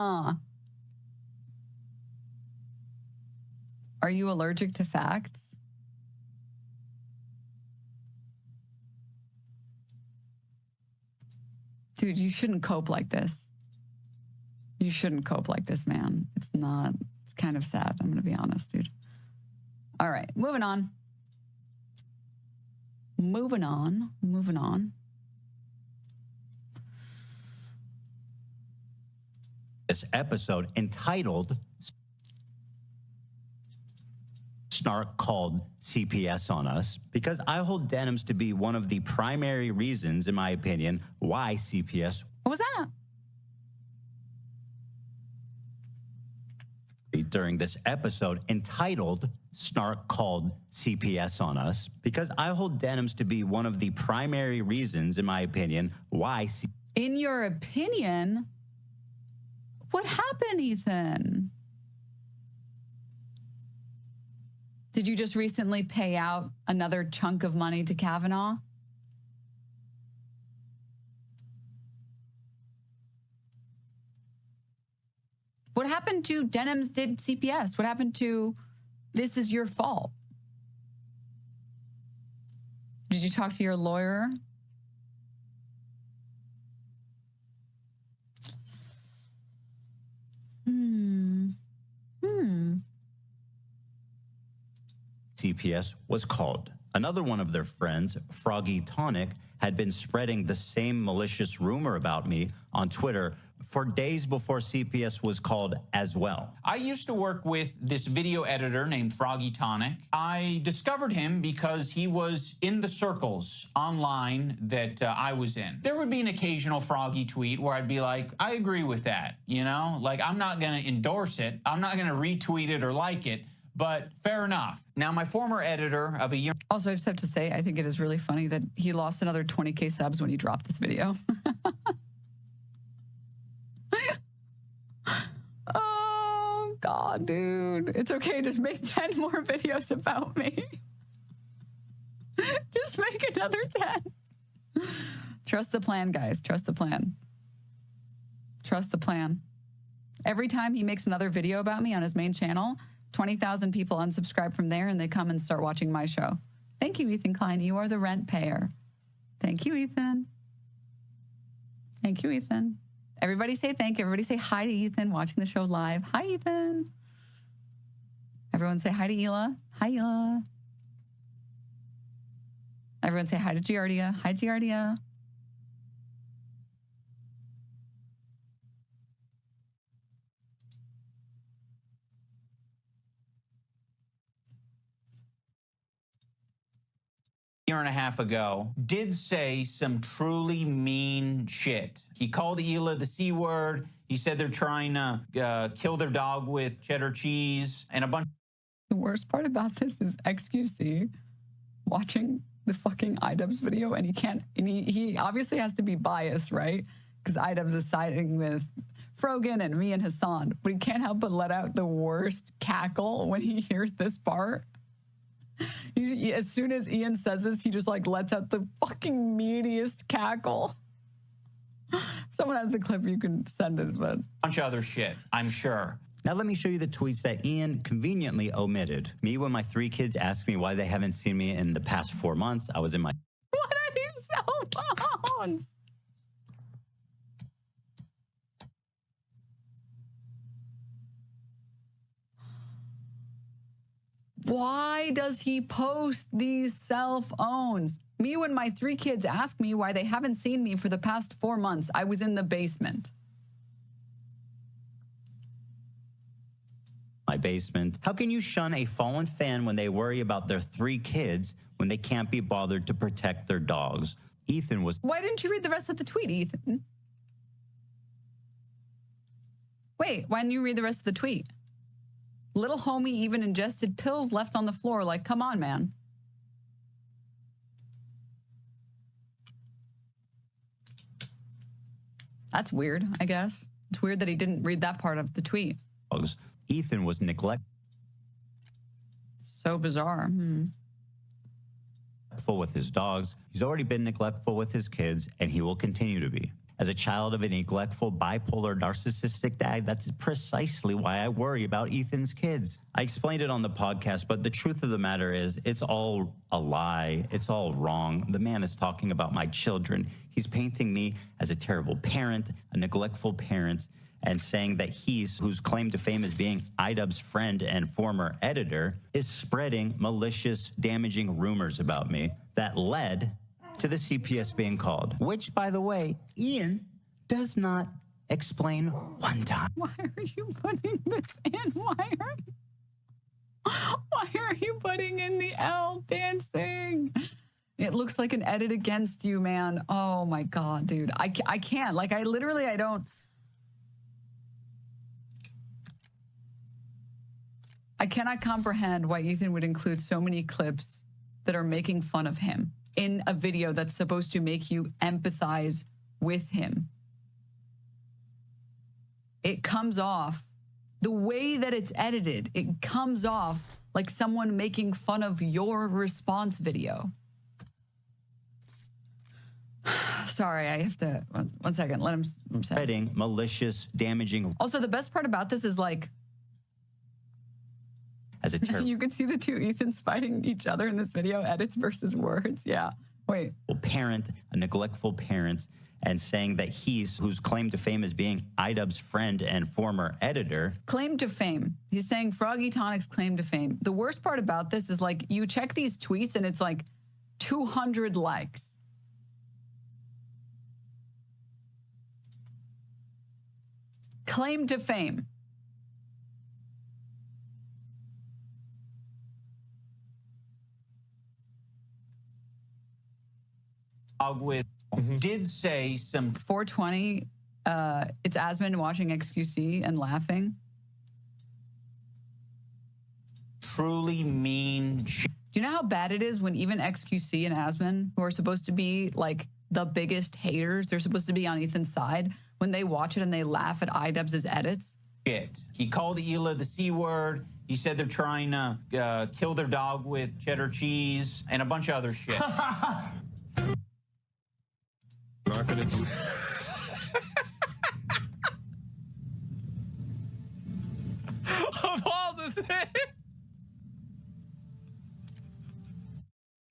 Are you allergic to facts? Dude, you shouldn't cope like this. You shouldn't cope like this, man. It's not, it's kind of sad. I'm going to be honest, dude. All right, moving on. Moving on. This episode entitled Snark Called CPS on Us, because I hold denims to be one of the primary reasons, in my opinion, why CPS. What was that? During this episode entitled Snark Called CPS on Us, because I hold denims to be one of the primary reasons, in my opinion, why. In your opinion? What happened, Ethan? Did you just recently pay out another chunk of money to Kavanaugh? What happened to Denims did CPS? What happened to this is your fault? Did you talk to your lawyer? CPS was called. Another one of their friends, Froggy Tonic, had been spreading the same malicious rumor about me on Twitter for days before CPS was called as well. I used to work with this video editor named Froggy Tonic. I discovered him because he was in the circles online that I was in. There would be an occasional Froggy tweet where I'd be like, I agree with that, you know? Like, I'm not gonna endorse it. I'm not gonna retweet it or like it, but fair enough. Now, my former editor of a year... Also, I just have to say, I think it is really funny that he lost another 20K subs when he dropped this video. Oh, God, dude. It's okay. Just make 10 more videos about me. Just make another 10. Trust the plan, guys. Trust the plan. Trust the plan. Every time he makes another video about me on his main channel, 20,000 people unsubscribe from there and they come and start watching my show. Thank you, Ethan Klein. You are the rent payer. Thank you, Ethan. Thank you, Ethan. Everybody say thank you. Everybody say hi to Ethan watching the show live. Hi, Ethan. Everyone say hi to Ela. Hi, Ela. Everyone say hi to Giardia. Hi, Giardia. Year and a half ago, did say some truly mean shit. He called Ela the C word. He said they're trying to kill their dog with cheddar cheese and a bunch. The worst part about this is XQC watching the fucking iDubbbz video and he can't, and he obviously has to be biased, right? Because iDubbbz is siding with Frogan and me and Hassan, but he can't help but let out the worst cackle when he hears this part. As soon as Ian says this, he just like lets out the fucking meatiest cackle. If someone has a clip, you can send it, but bunch of other shit, I'm sure. Now let me show you the tweets that Ian conveniently omitted. Me, when my 3 kids ask me why they haven't seen me in the past 4 months, I was in my... What are these cell phones? Why does he post these cell phones? Me, when my 3 kids ask me why they haven't seen me for the past 4 months, I was in the basement. My basement. How can you shun a fallen fan when they worry about their 3 kids when they can't be bothered to protect their dogs? Ethan was... Why didn't you read the rest of the tweet, Ethan? Wait, why didn't you read the rest of the tweet? Little homie even ingested pills left on the floor. Like, come on, man. That's weird, I guess. It's weird that he didn't read that part of the tweet. Ethan was neglectful So bizarre. with his dogs. He's already been neglectful with his kids, and he will continue to be. As a child of a neglectful, bipolar, narcissistic dad, that's precisely why I worry about Ethan's kids. I explained it on the podcast, but the truth of the matter is it's all a lie. It's all wrong. The man is talking about my children. He's painting me as a terrible parent, a neglectful parent, and saying that he's, whose claim to fame is being iDubbbz's friend and former editor, is spreading malicious, damaging rumors about me that led to the CPS being called, which, by the way, Ian does not explain one time. Why are you putting this in? Why are you putting in the L dancing? It looks like an edit against you, man. Oh my God, dude. I can't. Like, I don't. I cannot comprehend why Ethan would include so many clips that are making fun of him in a video that's supposed to make you empathize with him. It comes off, the way that it's edited, it comes off like someone making fun of your response video. Sorry, I have to, one second, let him say. Spreading malicious, damaging. Also, the best part about this is like, As a terrible you can see the two Ethans fighting each other in this video, edits versus words. Yeah. Wait. Parent, a neglectful parent, and saying that he's, whose claim to fame is being iDubbbz's friend and former editor. Claim to fame. He's saying Froggy Tonic's claim to fame. The worst part about this is like you check these tweets and it's like 200 likes. Claim to fame. With did say some 420, it's Asmund watching XQC and laughing. truly mean shit. Do you know how bad it is when even XQC and Asmund, who are supposed to be like the biggest haters, they're supposed to be on Ethan's side, when they watch it and they laugh at iDubbbz's edits? He called Hila the C word. He said they're trying to kill their dog with cheddar cheese and a bunch of other shit. Of all the things.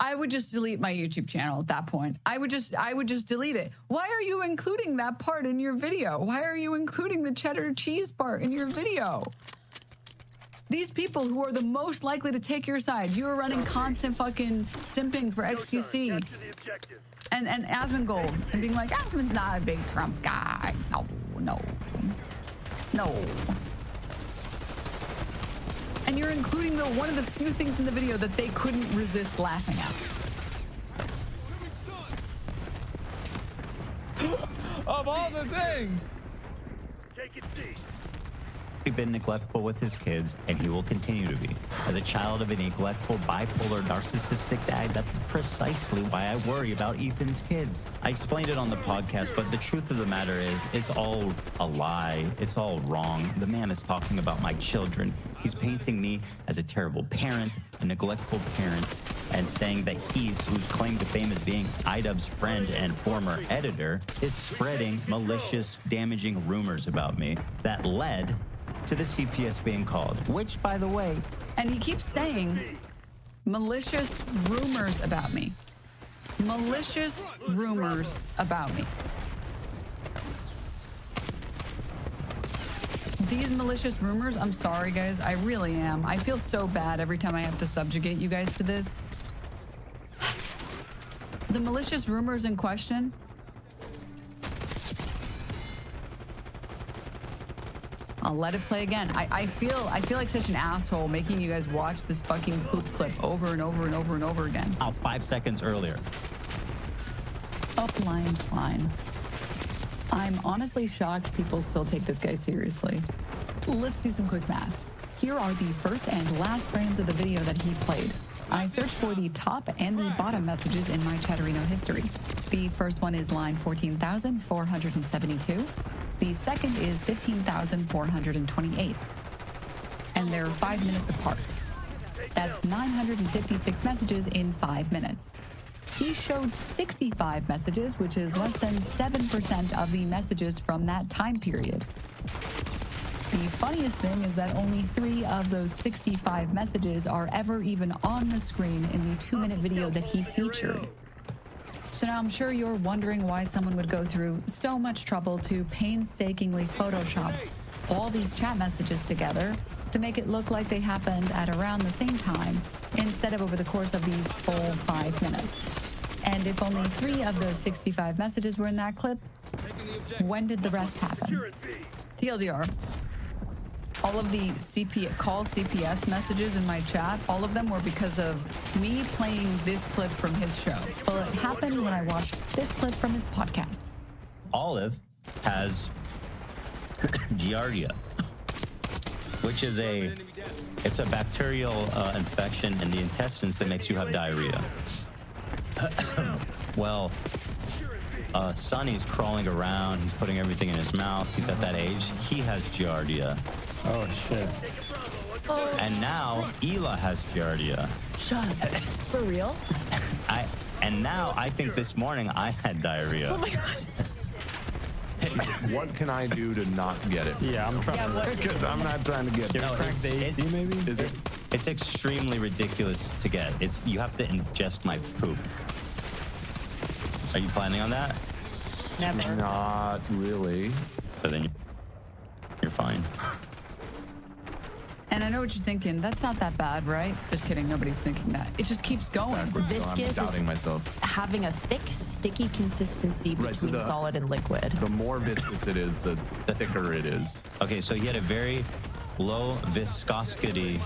I would just delete my YouTube channel at that point. I would just delete it. Why are you including that part in your video? Why are you including the cheddar cheese part in your video? These people who are the most likely to take your side, you are running constant fucking simping for XQC and Asmongold and being like, Asmon's not a big Trump guy. No. And you're including one of the few things in the video that they couldn't resist laughing at. Of all the things. Take it, see. He's been neglectful with his kids, and he will continue to be. As a child of a neglectful, bipolar, narcissistic dad, that's precisely why I worry about Ethan's kids. I explained it on the podcast, but the truth of the matter is it's all a lie. It's all wrong. The man is talking about my children. He's painting me as a terrible parent, a neglectful parent, and saying that he's, whose claim to fame is being iDubbbz's friend and former editor, is spreading malicious, damaging rumors about me that led to the CPS being called, which, by the way... And he keeps saying malicious rumors about me. Malicious rumors about me. These malicious rumors, I'm sorry, guys. I really am. I feel so bad every time I have to subjugate you guys to this. The malicious rumors in question... I'll let it play again. I feel like such an asshole making you guys watch this fucking poop clip over and over and over and over again. 5 seconds earlier. Line. I'm honestly shocked people still take this guy seriously. Let's do some quick math. Here are the first and last frames of the video that he played. I searched for the top and the bottom messages in my Chatterino history. The first one is line 14,472. The second is 15,428. And they're 5 minutes apart. That's 956 messages in 5 minutes. he showed 65 messages, which is less than 7% of the messages from that time period. The funniest thing is that only 3 of those 65 messages are ever even on the screen in the 2-minute video that he featured. So now I'm sure you're wondering why someone would go through so much trouble to painstakingly Photoshop all these chat messages together to make it look like they happened at around the same time instead of over the course of these full 5 minutes. And if only 3 of the 65 messages were in that clip, when did the rest happen? TLDR. All of the call CPS messages in my chat, all of them were because of me playing this clip from his show. Well, it happened when I watched this clip from his podcast. Olive has Giardia, which is it's a bacterial infection in the intestines that makes you have diarrhea. Well, Sonny's crawling around. He's putting everything in his mouth. He's at that age. He has Giardia. Oh, shit. And now Ela has Giardia. Shut up. For real? And now I think this morning I had diarrhea. Oh my god. What can I do to not get it? Yeah, I'm trying to... Because I'm not trying to get it. No, Crack the AC, maybe? Is it? It's extremely ridiculous to get. You have to ingest my poop. Are you planning on that? Never. Not really. So then you're fine. And I know what you're thinking. That's not that bad, right? Just kidding. Nobody's thinking that. It just keeps going. Backwards, so I'm Viscous doubting is myself. having a thick, sticky consistency Right, so between solid and liquid. The more viscous it is, the thicker it is. Okay, so he had a very low viscosity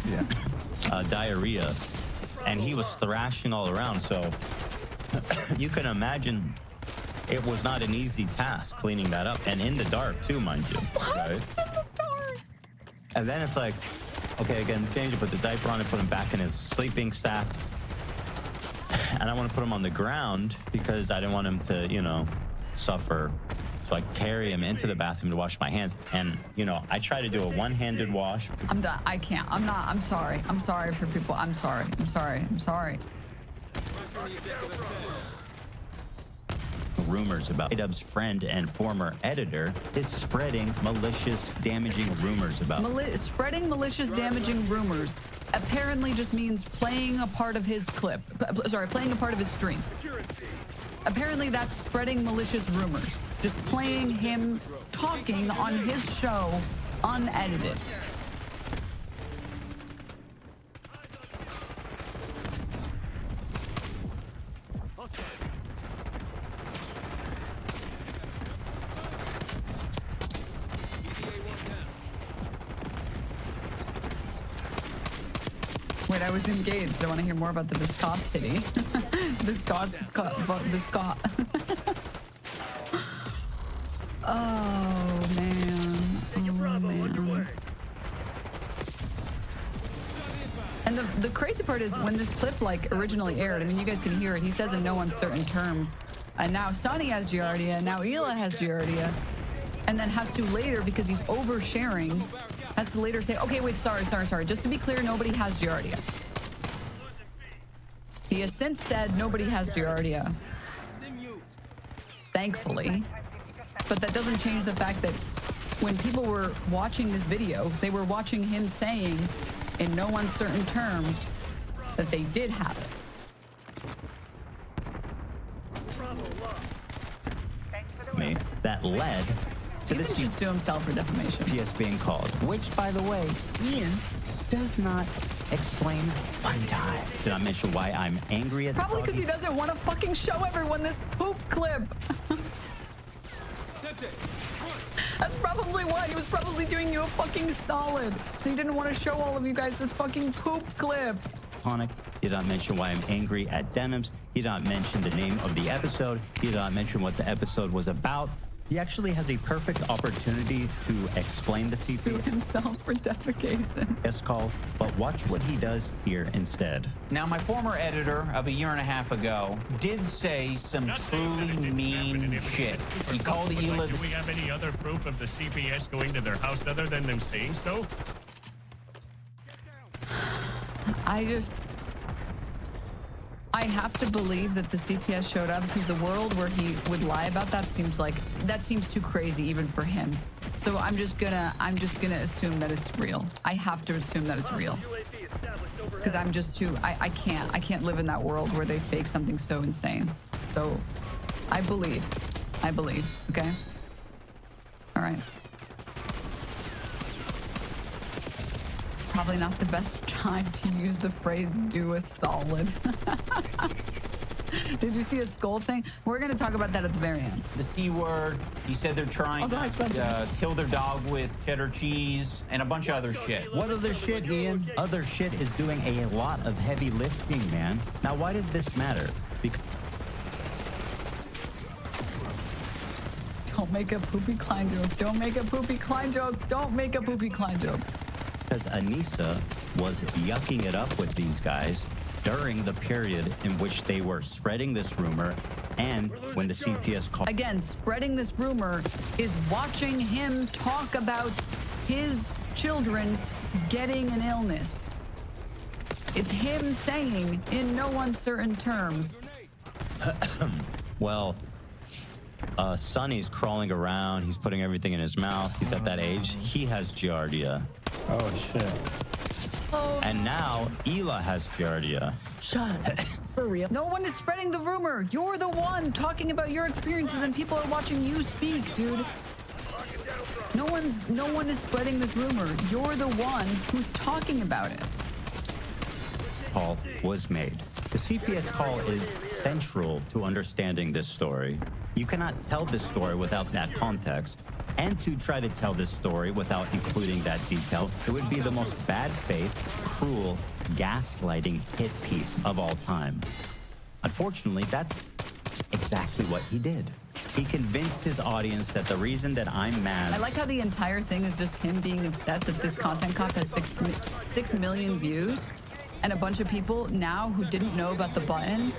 Yeah. diarrhea, and he was thrashing all around. So you can imagine it was not an easy task cleaning that up, and in the dark too, mind you. Right? And then it's like, okay, again, change it, put the diaper on and put him back in his sleeping sack. And I want to put him on the ground because I didn't want him to, suffer. So I carry him into the bathroom to wash my hands. And, I try to do a one-handed wash. I'm done. I can't. I'm not. I'm sorry. I'm sorry for people. I'm sorry. I'm sorry. I'm sorry. Rumors about A-Dub's friend and former editor is spreading malicious, damaging rumors about Spreading malicious, damaging rumors apparently just means playing a part of his clip. Playing a part of his stream. Apparently that's spreading malicious rumors. Just playing him talking on his show unedited. Wait, I was engaged. I want to hear more about the viscosity. Oh, man. Oh, man. And the crazy part is when this clip originally aired, I mean, you guys can hear it. He says in no uncertain terms. And now Sonny has Giardia. Now Ela has Giardia. And then has to later, because he's oversharing, has to later say, okay, wait, sorry. Just to be clear, nobody has Giardia. He has since said nobody has Giardia. Thankfully. But that doesn't change the fact that when people were watching this video, they were watching him saying in no uncertain terms that they did have it. That led to He the should sue himself for defamation. CPS being called, which, by the way, Ian does not explain one time. Did I mention why I'm angry at Probably because Froggy? he doesn't want to fucking show everyone this poop clip. That's probably why. He was probably doing you a fucking solid. He didn't want to show all of you guys this fucking poop clip. He did not mention why I'm angry at Denims. He did not mention the name of the episode. He did not mention what the episode was about. He actually has a perfect opportunity to explain the Sue CPS himself for defecation. call, but watch what he does here instead. Now, my former editor of a year and a half ago did say some truly mean shit. He called Ela. Do we have any other proof of the CPS going to their house other than them saying so? I have to believe that the CPS showed up because the world where he would lie about that seems too crazy even for him. So I'm just gonna assume that it's real. I have to assume that it's real. Because I'm just too, I can't live in that world where they fake something so insane. So I believe, okay? All right. Probably not the best time to use the phrase do a solid. Did you see a skull thing? We're going to talk about that at the very end. The C word. He said they're trying to kill their dog with cheddar cheese and a bunch of other shit. What other shit, Ian? Other shit is doing a lot of heavy lifting, man. Now, why does this matter? Because Don't make a Poopy Klein joke. Don't make a Poopy Klein joke. Don't make a Poopy Klein joke. Anissa was yucking it up with these guys during the period in which they were spreading this rumor, and when the CPS called. Again, spreading this rumor is watching him talk about his children getting an illness. It's him saying in no uncertain terms. Well, Sonny's crawling around. He's putting everything in his mouth. He's at that age. He has giardia. Oh, shit. And now Ela has giardia. Shut up. For real. No one is spreading the rumor. You're the one talking about your experiences and people are watching you speak, dude. No one is spreading this rumor. You're the one who's talking about it. Call was made. The CPS call is central to understanding this story. You cannot tell this story without that context. And to try to tell this story without including that detail, it would be the most bad faith, cruel, gaslighting hit piece of all time. Unfortunately, that's exactly what he did. He convinced his audience that the reason that I'm mad. I like how the entire thing is just him being upset that this content cop has 6 million views, and a bunch of people now who didn't know about the button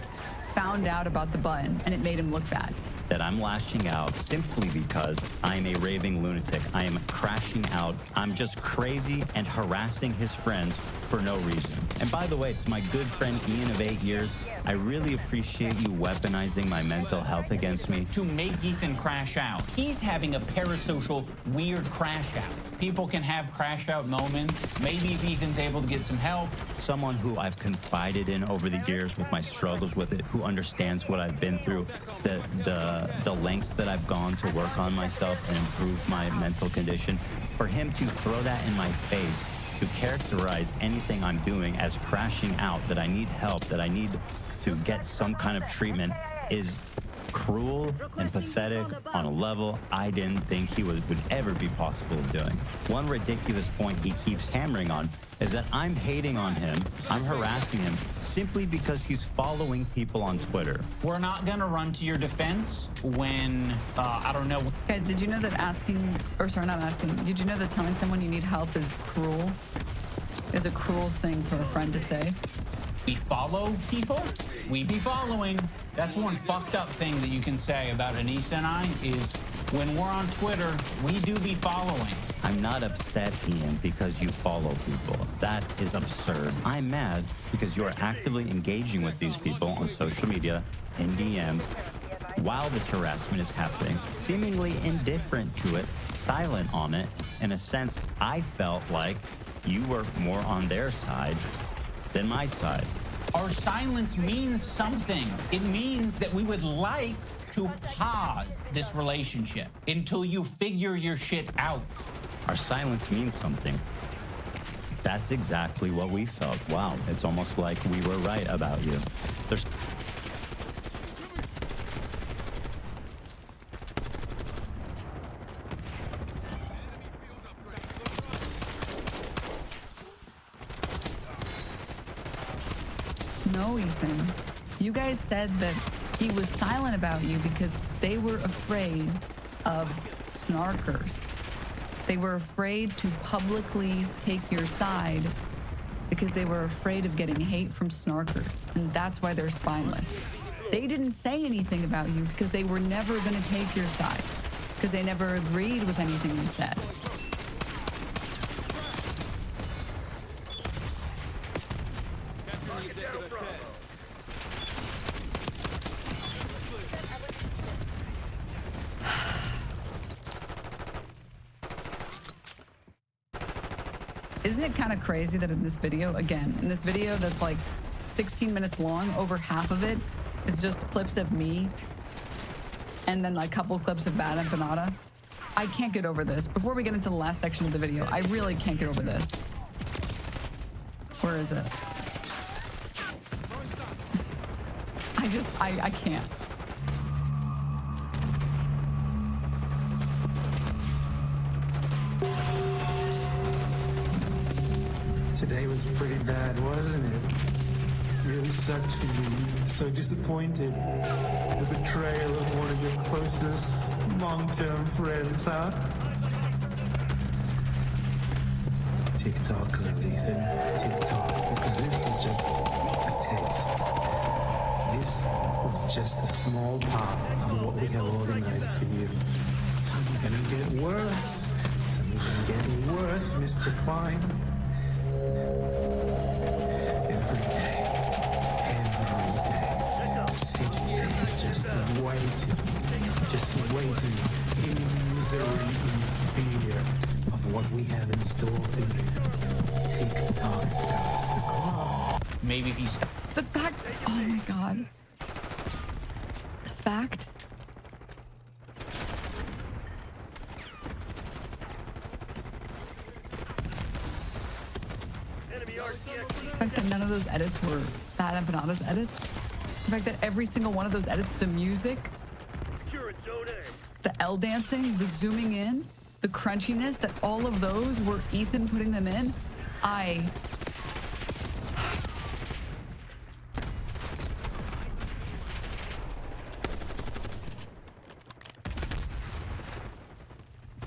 found out about the button, and it made him look bad. That I'm lashing out simply because I'm a raving lunatic. I am crashing out. I'm just crazy and harassing his friends for no reason. And by the way, to my good friend Ian of 8 years, I really appreciate you weaponizing my mental health against me. To make Ethan crash out. He's having a parasocial, weird crash out. People can have crash out moments. Maybe if Ethan's able to get some help. Someone who I've confided in over the years with my struggles with it, who understands what I've been through, the lengths that I've gone to work on myself and improve my mental condition. For him to throw that in my face, to characterize anything I'm doing as crashing out, that I need help, that I need to get some kind of treatment, is cruel and pathetic on a level I didn't think he would ever be possible of doing. One ridiculous point he keeps hammering on is that I'm hating on him, I'm harassing him, simply because he's following people on Twitter. We're not gonna run to your defense when, I don't know. Guys, did you know that did you know that telling someone you need help is cruel? Is a cruel thing for a friend to say? We follow people, we be following. That's one fucked up thing that you can say about Anissa and I is when we're on Twitter, we do be following. I'm not upset, Ian, because you follow people. That is absurd. I'm mad because you're actively engaging with these people on social media, in DMs, while this harassment is happening, seemingly indifferent to it, silent on it. In a sense, I felt like you were more on their side than my side. Our silence means something. It means that we would like to pause this relationship until you figure your shit out. Our silence means something. That's exactly what we felt. Wow, it's almost like we were right about you. There's No, Ethan. You guys said that he was silent about you because they were afraid of snarkers. They were afraid to publicly take your side because they were afraid of getting hate from snarkers. And that's why they're spineless. They didn't say anything about you because they were never going to take your side, because they never agreed with anything you said. Isn't it kind of crazy that in this video, again, in this video that's like 16 minutes long, over half of it is just clips of me and then like a couple clips of Bad Empanada? I can't get over this. Before we get into the last section of the video, I really can't get over this. Where is it? I can't. Today was pretty bad, wasn't it? Really sucked for you. So disappointed. The betrayal of one of your closest long-term friends, huh? TikTok, Ethan. TikTok, because this was just a taste. This was just a small part of what we have organized for you. It's only gonna get worse. It's only gonna get worse, Mr. Klein. Every day, sitting there, just waiting in misery and fear of what we have in store for you. Tick-tock goes the clock. Maybe if he The fact, oh my God. The fact that none of those edits were Bad Empanada's edits. The fact that every single one of those edits, the music, the L dancing, the zooming in, the crunchiness, that all of those were Ethan putting them in.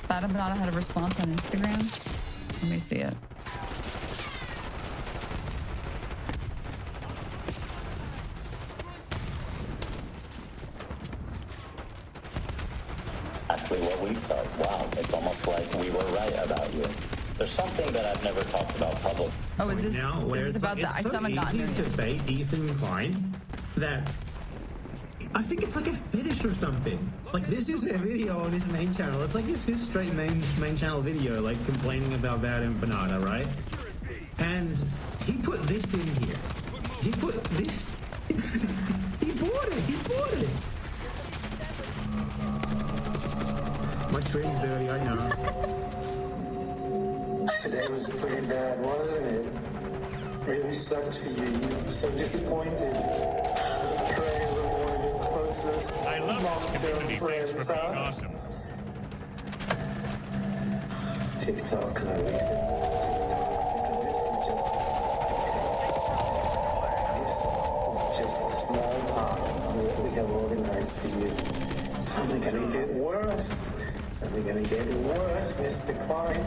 Bad Empanada had a response on Instagram. Let me see it. Exactly what we felt. Wow, it's almost like we were right about you. There's something that I've never talked about public. Oh, is this, Now, where is this it's about like, that? I it's still so haven't gotten easy there to yet. bait Ethan Klein that I think it's like a fetish or something. Like, this is a video on his main channel. It's like his straight main channel video, like complaining about Bad Empanada, right? And he put this in here. He put this. He bought it. He bought it. My screen's dirty, I know. Today was pretty bad, wasn't it? Really sucked for you. So disappointed. Betrayal of one of your closest I love this long-term community. Thanks for friends, being huh? awesome. TikTok, because this is just a small part of what we have organized for you. It's only gonna get worse. It's only gonna get worse, Mr. Klein.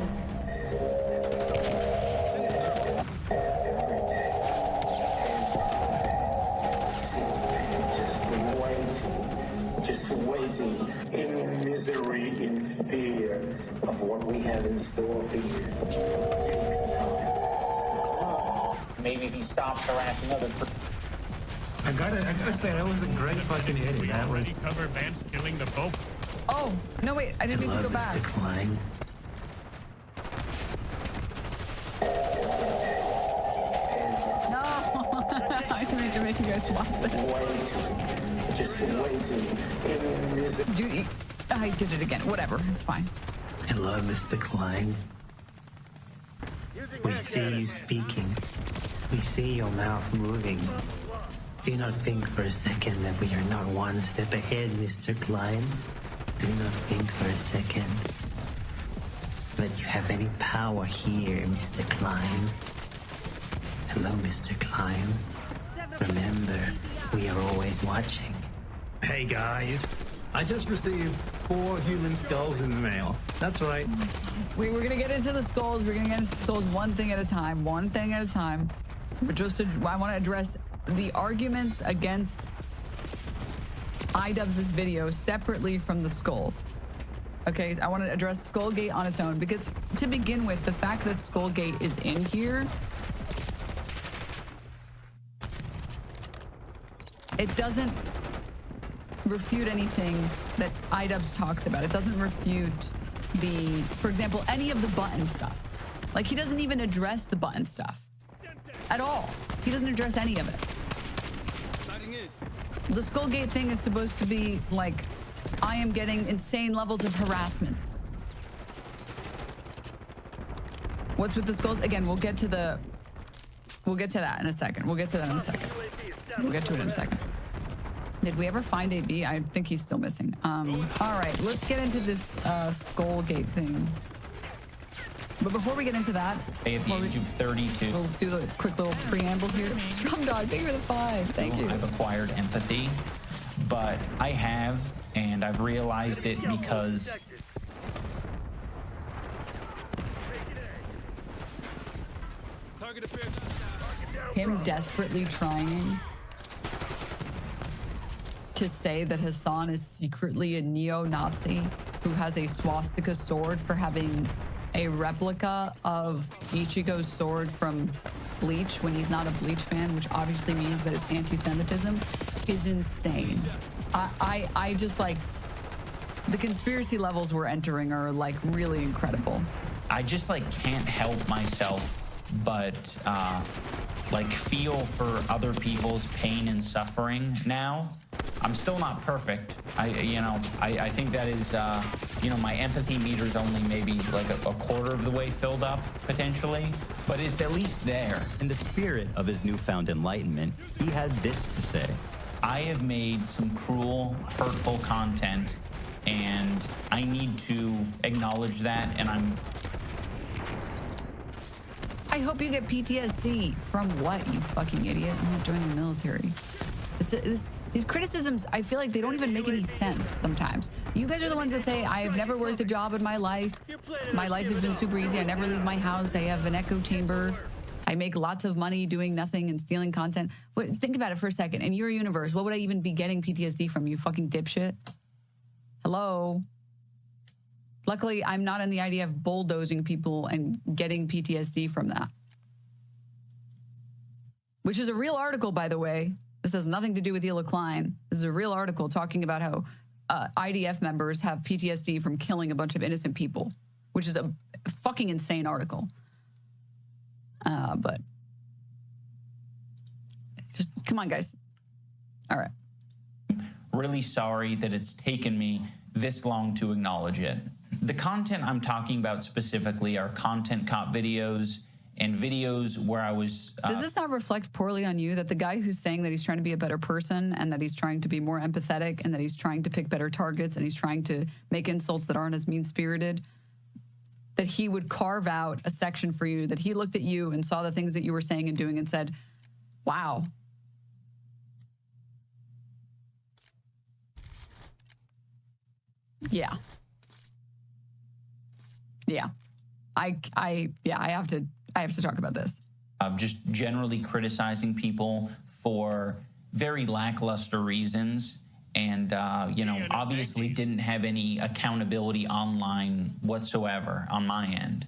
Every day, sitting there, just waiting in misery, in fear of what we have in store for you. maybe if he stopped harassing other. I gotta say, that was a great fucking edit. We That was. already covered Vance killing the Pope. Oh, no, wait. I didn't mean to go back. Klein. No. I didn't mean to make you guys watch it. Just waiting in misery. Dude, I did it again. Whatever. It's fine. Hello, Mr. Klein. We see you speaking. We see your mouth moving. Do not think for a second that we are not one step ahead, Mr. Klein. Do not think for a second that you have any power here, Mr. Klein. Hello, Mr. Klein. Remember, we are always watching. Hey guys, I just received 4 human skulls in the mail. That's right. We're going to get into the skulls. We're going to get into the skulls one thing at a time. One thing at a time. But I want to address the arguments against iDubbbz's video separately from the skulls. Okay, I want to address Skullgate on its own because to begin with, the fact that Skullgate is in here, it doesn't refute anything that iDubbbz talks about. It doesn't refute for example, any of the button stuff. Like, he doesn't even address the button stuff at all. He doesn't address any of it. The Skullgate thing is supposed to be like, I am getting insane levels of harassment. What's with the skulls? Again, we'll get to that in a second. We'll get to that in a second. We'll get to it in a second. Did we ever find AB? I think he's still missing. All right, let's get into this Skullgate thing. But before we get into that, At the age of 32, we'll do the quick little preamble here. Strum Dog, thank you for the 5. Thank you. I've acquired empathy, but I have, and I've realized it because him desperately trying to say that Hassan is secretly a neo-Nazi who has a swastika sword for having a replica of Ichigo's sword from Bleach when he's not a Bleach fan, which obviously means that it's anti-Semitism, is insane. I just like, the conspiracy levels we're entering are like really incredible. I just like can't help myself but like feel for other people's pain and suffering now. I'm still not perfect. I think that is, my empathy meter's only maybe like a quarter of the way filled up potentially, but it's at least there. In the spirit of his newfound enlightenment, he had this to say. I have made some cruel, hurtful content, and I need to acknowledge that, and I hope you get PTSD. From what, you fucking idiot? I'm not joining the military. These criticisms, I feel like they don't even make any sense sometimes. You guys are the ones that say, I have never worked a job in my life. My life has been super easy. I never leave my house. I have an echo chamber. I make lots of money doing nothing and stealing content. Think about it for a second. In your universe, what would I even be getting PTSD from, you fucking dipshit? Hello? Luckily, I'm not in the idea of bulldozing people and getting PTSD from that. Which is a real article, by the way. This has nothing to do with Hila Klein. This is a real article talking about how IDF members have PTSD from killing a bunch of innocent people, which is a fucking insane article. But just come on, guys. All right. really sorry that it's taken me this long to acknowledge it. The content I'm talking about specifically are content cop videos and videos where I was... Does this not reflect poorly on you that the guy who's saying that he's trying to be a better person and that he's trying to be more empathetic and that he's trying to pick better targets and he's trying to make insults that aren't as mean-spirited, that he would carve out a section for you, that he looked at you and saw the things that you were saying and doing and said, wow. Yeah. Yeah. I have to talk about this. Just generally criticizing people for very lackluster reasons and, obviously didn't have any accountability online whatsoever on my end.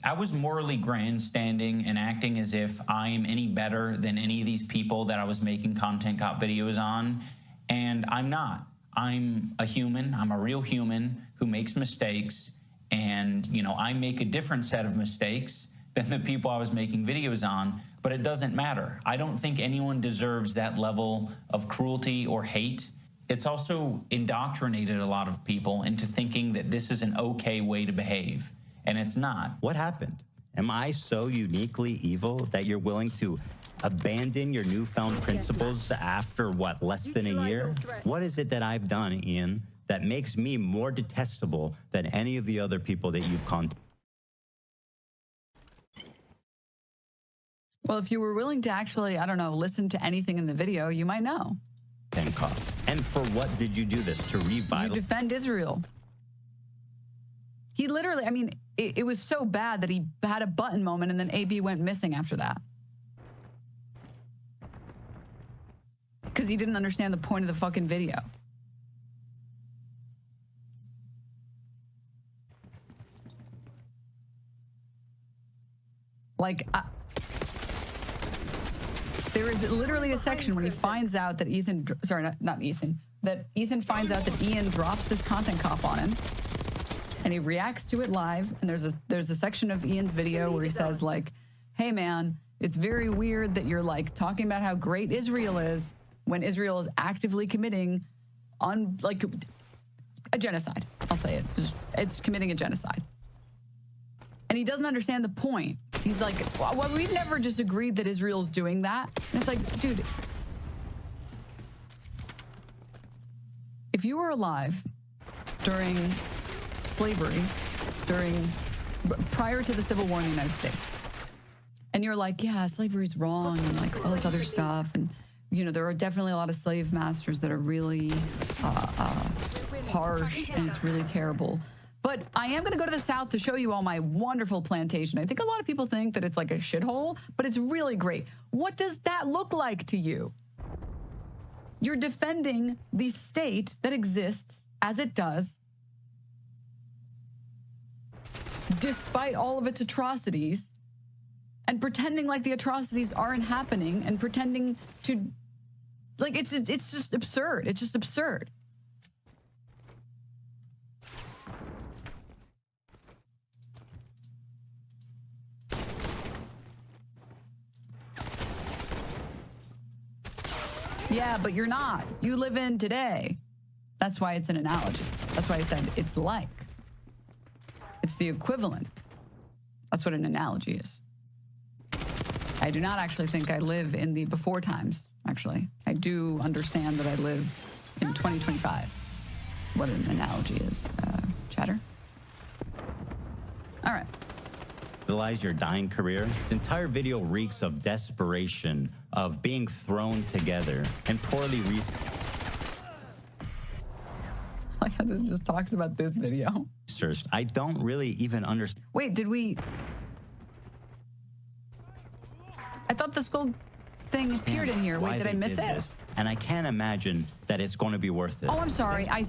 I was morally grandstanding and acting as if I am any better than any of these people that I was making content cop videos on, and I'm not. I'm a human. I'm a real human who makes mistakes, and, I make a different set of mistakes than the people I was making videos on, but it doesn't matter. I don't think anyone deserves that level of cruelty or hate. It's also indoctrinated a lot of people into thinking that this is an okay way to behave, and it's not. What happened? Am I so uniquely evil that you're willing to abandon your newfound principles after, what, less than a year? What is it that I've done, Ian, that makes me more detestable than any of the other people that you've contacted? Well, if you were willing to actually, I don't know, listen to anything in the video, you might know. And for what did you do this? To revitalize? You defend Israel. He literally, it was so bad that he had a button moment and then AB went missing after that. Because he didn't understand the point of the fucking video. There is literally a section when he finds out that Ethan, sorry, not Ethan, that Ethan finds out that Ian drops this content cop on him. and he reacts to it live. And there's a section of Ian's video where he says like, hey man, it's very weird that you're like talking about how great Israel is when Israel is actively committing on like a genocide. I'll say it. It's committing a genocide. And he doesn't understand the point. He's like, well, we've never just agreed that Israel's doing that. And it's like, dude, if you were alive during slavery, prior to the Civil War in the United States, and you're like, yeah, slavery's wrong and like all this other stuff, and you know, there are definitely a lot of slave masters that are really harsh and it's really terrible. But I am going to go to the South to show you all my wonderful plantation. I think a lot of people think that it's like a shithole, but it's really great. What does that look like to you? You're defending the state that exists as it does, despite all of its atrocities, and pretending like the atrocities aren't happening and pretending to, like, it's just absurd. It's just absurd. Yeah, but you're not. You live in today. That's why it's an analogy. That's why I said it's like. It's the equivalent. That's what an analogy is. I do not actually think I live in the before times, actually. I do understand that I live in 2025. That's what an analogy is. Chatter? All right. Realize your dying career. The entire video reeks of desperation, of being thrown together, and poorly Like how this just talks about this video. researched. I don't really even understand. Wait, did we... I thought the skull thing appeared in here. Wait, did I miss it? And I can't imagine that it's going to be worth it. Oh, I'm sorry. I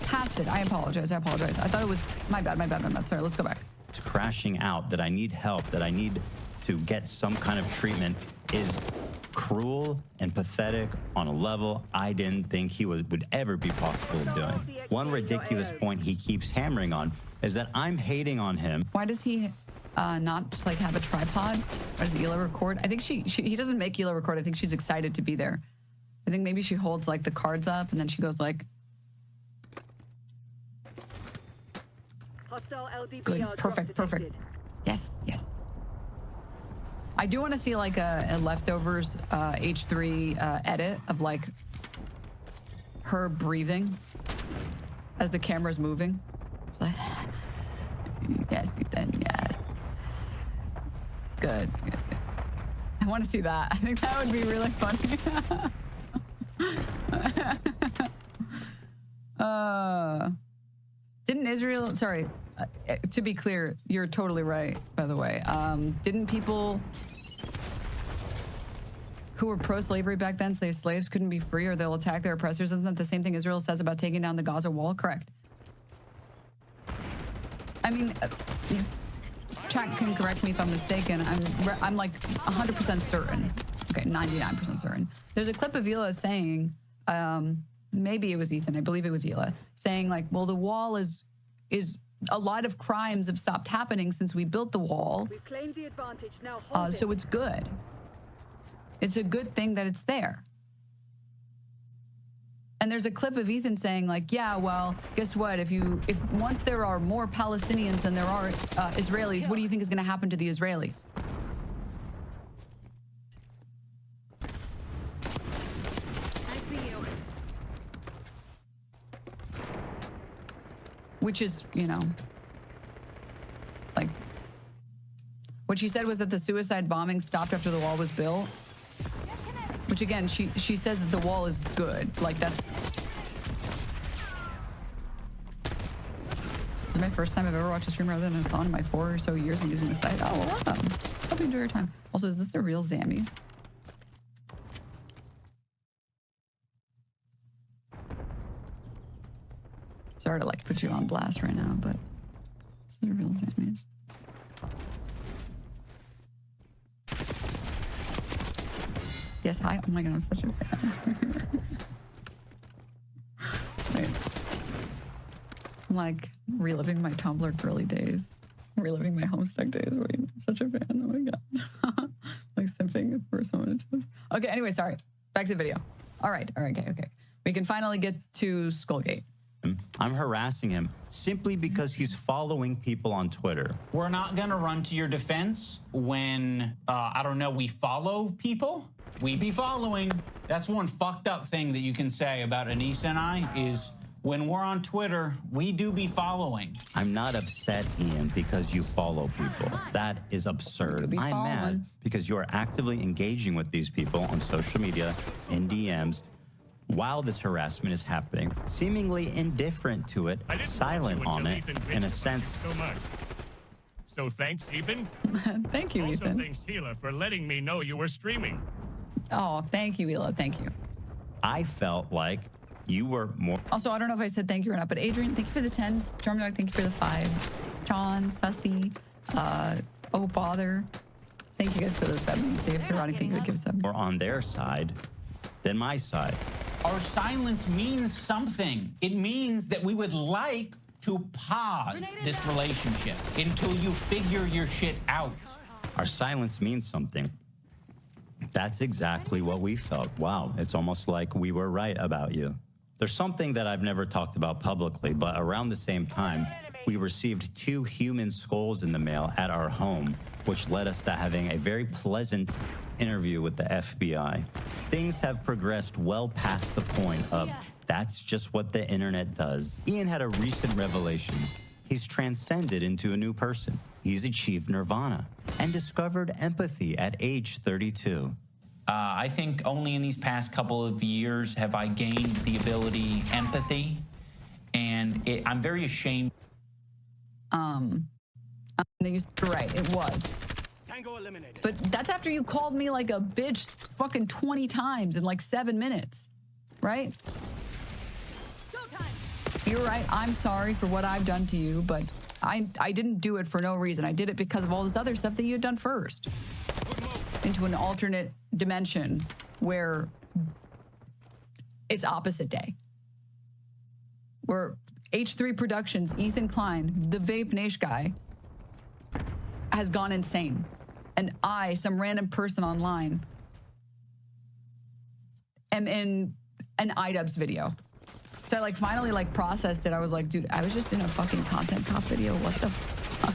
passed it. I apologize. I thought it was... My bad. Sorry, let's go back. It's crashing out, that I need help, that I need to get some kind of treatment is cruel and pathetic on a level I didn't think he would ever be possible of doing. One ridiculous point he keeps hammering on is that I'm hating on him. Why does he not just like have a tripod? Or does Hila record? I think he doesn't make Hila record. I think she's excited to be there. I think maybe she holds like the cards up and then she goes like, good, perfect. Yes. I do want to see like a leftovers H3 edit of like her breathing as the camera's moving. It's like, yes, Ethan, yes. Good. I want to see that. I think that would be really funny. Didn't Israel, sorry, to be clear, you're totally right, by the way. Didn't people who were pro-slavery back then say slaves couldn't be free or they'll attack their oppressors? Isn't that the same thing Israel says about taking down the Gaza wall? Correct. I mean, chat can correct me if I'm mistaken. I'm like 100% certain. Okay, 99% certain. There's a clip of Hila saying, maybe it was Ethan, I believe it was Hila, saying like, well, the wall is a lot of crimes have stopped happening since we built the wall. We've claimed the advantage, now hold so it's good. It's a good thing that it's there. And there's a clip of Ethan saying like, yeah, well, guess what? If once there are more Palestinians than there are Israelis, what do you think is going to happen to the Israelis? I see you. Which is, you know, like, what she said was that the suicide bombing stopped after the wall was built. Which again, she says that the wall is good. Like that's... This is my first time I've ever watched a stream rather than a song in my 4 or so years of using the site. Oh, well, welcome. Hope you enjoy your time. Also, is this the real Zammies? Sorry to like put you on blast right now, but is this the real Zammies? Yes, hi. Oh my god, I'm such a fan. Wait. I'm like, reliving my Tumblr girly days. Reliving my Homestuck days. Wait, I'm such a fan. Oh my God. Like simping for someone to choose. Okay, anyway, sorry. Back to the video. All right, okay. We can finally get to Skullgate. I'm harassing him simply because he's following people on Twitter. We're not gonna run to your defense when, I don't know, we follow people. We be following. That's one fucked up thing that you can say about Anissa and I is when we're on Twitter, we do be following. I'm not upset, Ian, because you follow people. That is absurd. I'm mad because you are actively engaging with these people on social media, in DMs, while this harassment is happening, seemingly indifferent to it, silent on it, in a sense. So much. So thanks, Ethan. Thank you, also, Ethan. thanks, Hila, for letting me know you were streaming. Oh, thank you, Hila. Thank you. I felt like you were more. Also, I don't know if I said thank you or not, but Adrian, thank you for the 10. Stormdog, thank you for the 5. John, Sussy, Oh Bother. Thank you guys for the 7s. Dave Ferrari, thank you for the 7. More on their side than my side. Our silence means something. It means that we would like to pause this relationship until you figure your shit out. Our silence means something. That's exactly what we felt. Wow, it's almost like we were right about you. There's something that I've never talked about publicly, but around the same time, we received 2 human skulls in the mail at our home, which led us to having a very pleasant interview with the FBI. Things have progressed well past the point of that's just what the internet does. Ian had a recent revelation. He's transcended into a new person. He's achieved nirvana and discovered empathy at age 32. I think only in these past couple of years have I gained the ability empathy, and I'm very ashamed. You're right, it was. But that's after you called me like a bitch fucking 20 times in like 7 minutes, right? You're right, I'm sorry for what I've done to you, but I didn't do it for no reason. I did it because of all this other stuff that you had done first. Into an alternate dimension where it's opposite day. Where H3 Productions, Ethan Klein, the Vape Nation guy, has gone insane. And I, some random person online, am in an iDubbbz video. So I like finally like processed it. I was like, dude, I was just in a fucking content cop video. What the fuck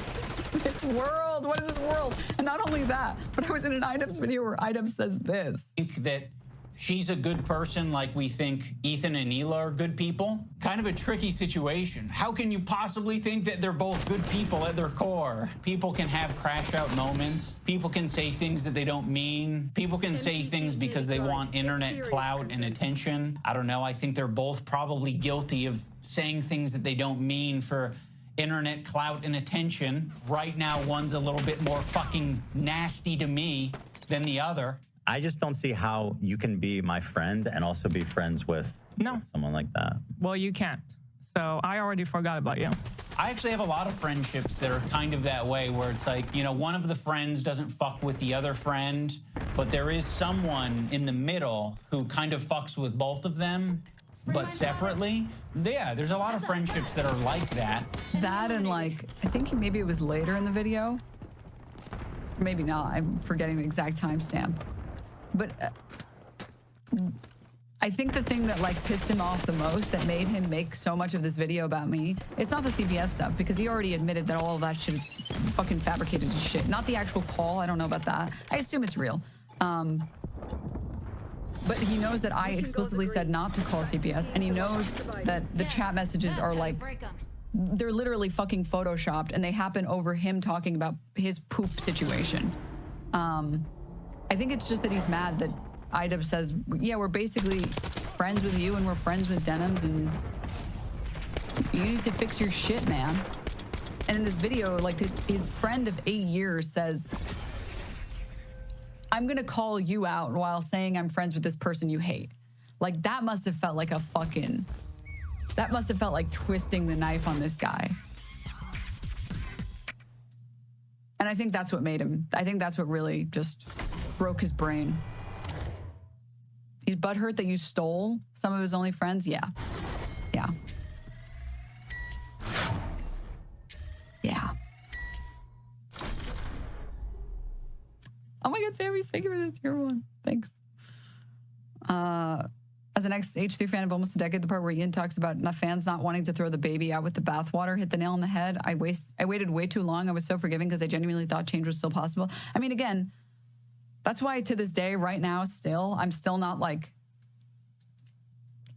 is this world? What is this world? And not only that, but I was in an iDubbbz video where iDubbbz says this. I think that she's a good person like we think Ethan and Hila are good people. Kind of a tricky situation. How can you possibly think that they're both good people at their core? People can have crash out moments. People can say things that they don't mean. People can say things because they want internet clout and attention. I don't know. I think they're both probably guilty of saying things that they don't mean for internet clout and attention. Right now, one's a little bit more fucking nasty to me than the other. I just don't see how you can be my friend and also be friends with someone like that. Well, you can't. So I already forgot about you. I actually have a lot of friendships that are kind of that way where it's like, you know, one of the friends doesn't fuck with the other friend, but there is someone in the middle who kind of fucks with both of them, but separately. Yeah, there's a lot of friendships that are like that. That and like, I think maybe it was later in the video. Maybe not. I'm forgetting the exact timestamp. But I think the thing that like pissed him off the most, that made him make so much of this video about me, it's not the CBS stuff, because he already admitted that all of that shit is fucking fabricated as shit. Not the actual call. I don't know about that. I assume it's real. But he knows that I explicitly said not to call CBS, and he knows that the chat messages are like, they're literally fucking photoshopped, and they happen over him talking about his poop situation. I think it's just that he's mad that iDubbbz says, yeah, we're basically friends with you and we're friends with Denims, and you need to fix your shit, man. And in this video, like his friend of 8 years says, I'm gonna call you out while saying I'm friends with this person you hate. Like that must have felt like that must have felt like twisting the knife on this guy. And I think that's what made him, I think that's what really just broke his brain. He's butthurt that you stole some of his only friends? Yeah. Yeah. Oh my God, Sammy's, thank you for the tier 1. Thanks. As an ex-H3 fan of almost a decade, the part where Ian talks about enough fans not wanting to throw the baby out with the bathwater hit the nail on the head. I waited way too long. I was so forgiving because I genuinely thought change was still possible. I mean, again, that's why to this day, right now, I'm still not like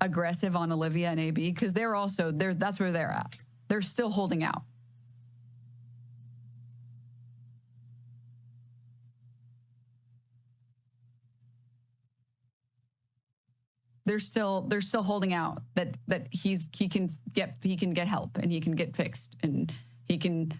aggressive on Olivia and AB because that's where they're at. They're still holding out. They're still holding out that he can get help and he can get fixed and he can.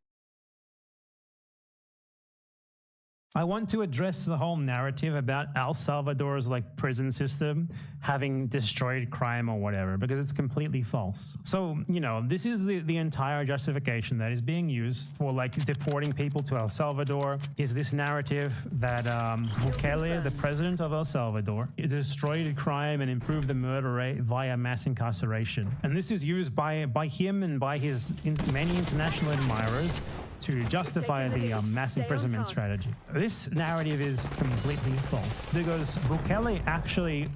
I want to address the whole narrative about El Salvador's like prison system having destroyed crime or whatever, because it's completely false. So, you know, this is the entire justification that is being used for like deporting people to El Salvador, is this narrative that Bukele, the president of El Salvador, destroyed crime and improved the murder rate via mass incarceration. And this is used by him and by his many international admirers to justify the mass imprisonment strategy. This narrative is completely false because Bukele actually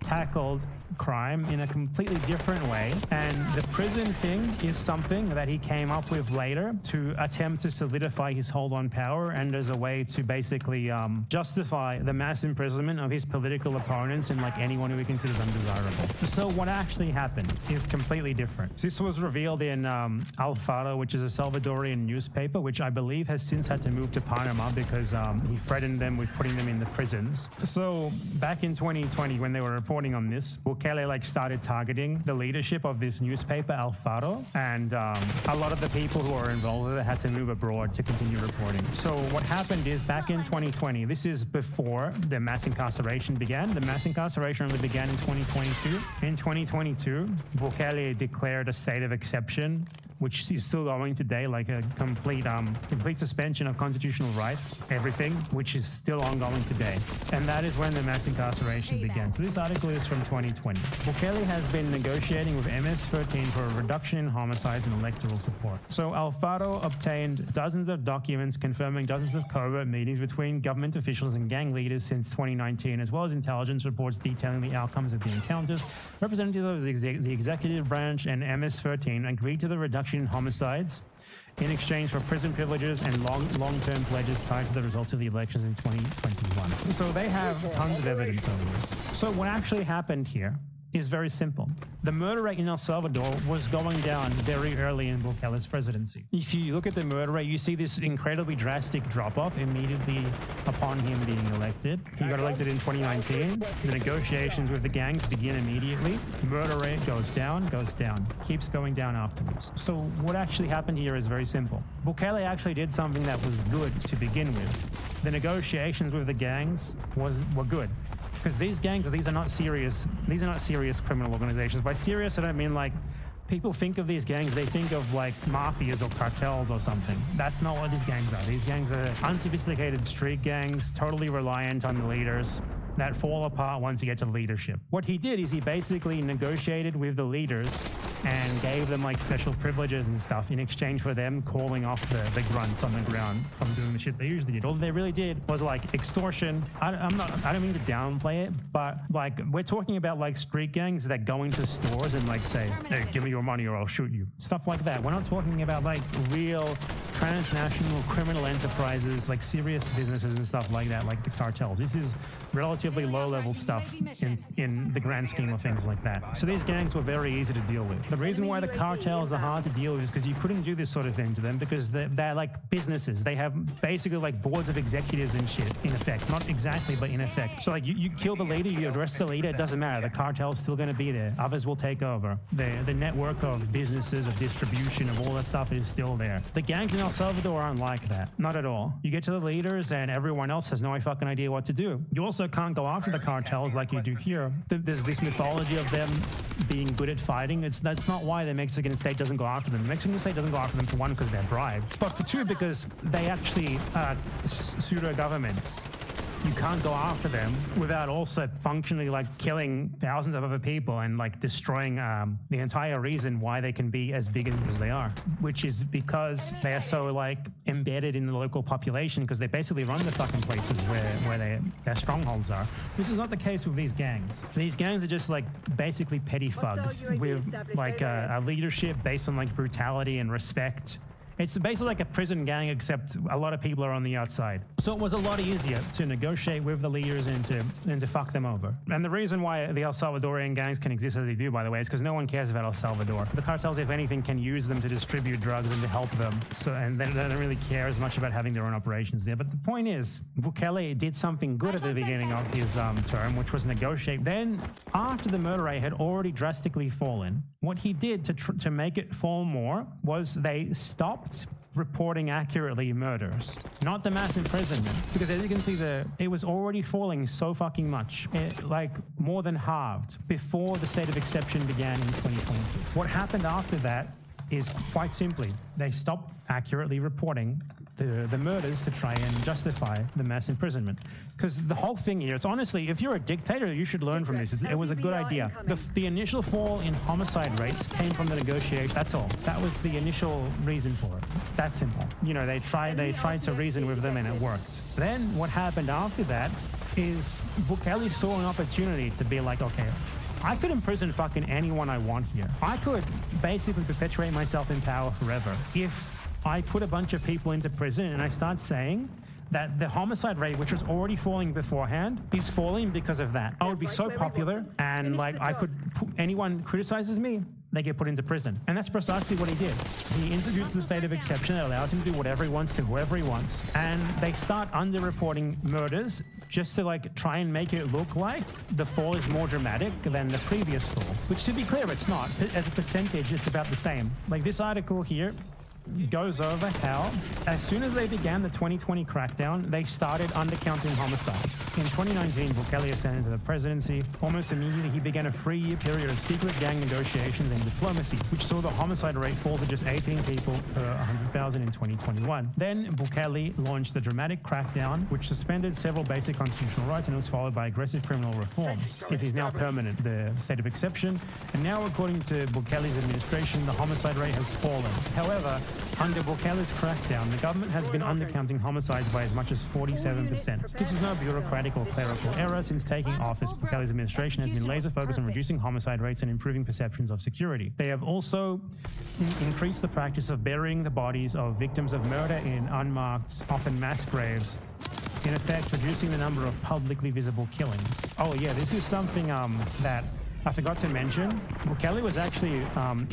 tackled crime in a completely different way, and the prison thing is something that he came up with later to attempt to solidify his hold on power and as a way to basically justify the mass imprisonment of his political opponents and like anyone who he considers undesirable. So what actually happened is completely different. This was revealed in El Faro, which is a Salvadorian newspaper, which I believe has since had to move to Panama because he threatened them with putting them in the prisons. So back in 2020, when they were reporting on this, Bukele like started targeting the leadership of this newspaper, El Faro, and a lot of the people who are involved with it had to move abroad to continue reporting. So what happened is back in 2020, this is before the mass incarceration began. The mass incarceration only began in 2022. In 2022, Bukele declared a state of exception, which is still going today, like a complete suspension of constitutional rights, everything, which is still ongoing today. And that is when the mass incarceration began. So this article is from 2020. Bukele has been negotiating with MS-13 for a reduction in homicides and electoral support. So El Faro obtained dozens of documents confirming dozens of covert meetings between government officials and gang leaders since 2019, as well as intelligence reports detailing the outcomes of the encounters. Representatives of the executive branch and MS-13 agreed to the reduction in homicides in exchange for prison privileges and long-term pledges tied to the results of the elections in 2021. So they have tons of evidence of this. So what actually happened here is very simple. The murder rate in El Salvador was going down very early in Bukele's presidency. If you look at the murder rate, you see this incredibly drastic drop-off immediately upon him being elected. He got elected in 2019. The negotiations with the gangs begin immediately. Murder rate goes down, keeps going down afterwards. So what actually happened here is very simple. Bukele actually did something that was good to begin with. The negotiations with the gangs were good. Because these gangs, these are not serious criminal organizations. By serious, I don't mean like people think of these gangs, they think of like mafias or cartels or something. That's not what these gangs are. These gangs are unsophisticated street gangs, totally reliant on the leaders, that fall apart once you get to leadership. What he did is he basically negotiated with the leaders and gave them like special privileges and stuff in exchange for them calling off the grunts on the ground from doing the shit they usually did. All they really did was like extortion. I don't mean to downplay it, but like we're talking about like street gangs that go into stores and like say, hey, give me your money or I'll shoot you. Stuff like that. We're not talking about like real transnational criminal enterprises, like serious businesses and stuff like that, like the cartels. This is relatively low-level stuff in the grand scheme of things like that. So these gangs were very easy to deal with. The reason why the cartels are hard to deal with is because you couldn't do this sort of thing to them because they're like businesses. They have basically like boards of executives and shit, in effect. Not exactly, but in effect. So like you kill the leader, you arrest the leader, it doesn't matter. The cartel's still going to be there. Others will take over. The network of businesses, of distribution, of all that stuff is still there. The gangs in El Salvador aren't like that. Not at all. You get to the leaders and everyone else has no fucking idea what to do. You also can't go after the cartels like you do here. There's this mythology of them being good at fighting. That's not why the Mexican state doesn't go after them. The Mexican state doesn't go after them for one, because they're bribed, but for two, because they actually are pseudo governments. you can't go after them without also functionally like killing thousands of other people and like destroying the entire reason why they can be as big as they are, which is because they are so like embedded in the local population because they basically run the fucking places where their strongholds are. This is not the case with these gangs. These gangs are just like basically petty thugs with like a leadership based on like brutality and respect. It's basically like a prison gang, except a lot of people are on the outside. So it was a lot easier to negotiate with the leaders and to fuck them over. And the reason why the El Salvadorian gangs can exist as they do, by the way, is because no one cares about El Salvador. The cartels, if anything, can use them to distribute drugs and to help them. So, and they don't really care as much about having their own operations there. But the point is, Bukele did something good at the beginning of his term, which was negotiate. Then, after the murder rate had already drastically fallen, what he did to make it fall more was they stopped reporting accurately murders, not the mass imprisonment, because as you can see, it was already falling so fucking much, like more than halved before the state of exception began in 2022. What happened after that is quite simply, they stopped accurately reporting the murders to try and justify the mass imprisonment. Because the whole thing here is, honestly, if you're a dictator, you should learn from this. It was a good idea. The initial fall in homicide rates came from the negotiation. That's all. That was the initial reason for it. That's simple. You know, they tried to reason with them and it worked. Then what happened after that is Bukele saw an opportunity to be like, okay, I could imprison fucking anyone I want here. I could basically perpetuate myself in power forever if I put a bunch of people into prison and I start saying that the homicide rate, which was already falling beforehand, is falling because of that. I would be so popular and like anyone criticizes me, they get put into prison. And that's precisely what he did. He introduced the state of exception that allows him to do whatever he wants to whoever he wants. And they start underreporting murders just to like try and make it look like the fall is more dramatic than the previous falls, which to be clear, it's not. As a percentage, it's about the same. Like this article here goes over how as soon as they began the 2020 crackdown, they started undercounting homicides. In 2019, Bukele ascended to the presidency. Almost immediately, he began a 3-year period of secret gang negotiations and diplomacy, which saw the homicide rate fall to just 18 people per 100,000 in 2021. Then Bukele launched the dramatic crackdown, which suspended several basic constitutional rights and was followed by aggressive criminal reforms. It is now permanent, the state of exception, and now according to Bukele's administration, the homicide rate has fallen. However, under Bukele's crackdown, the government has been undercounting homicides by as much as 47%. This is no bureaucratic or clerical error. Since taking office, Bukele's administration has been laser focused on reducing homicide rates and improving perceptions of security. They have also increased the practice of burying the bodies of victims of murder in unmarked, often mass graves, in effect reducing the number of publicly visible killings. Oh yeah, this is something that I forgot to mention. Bukele was actually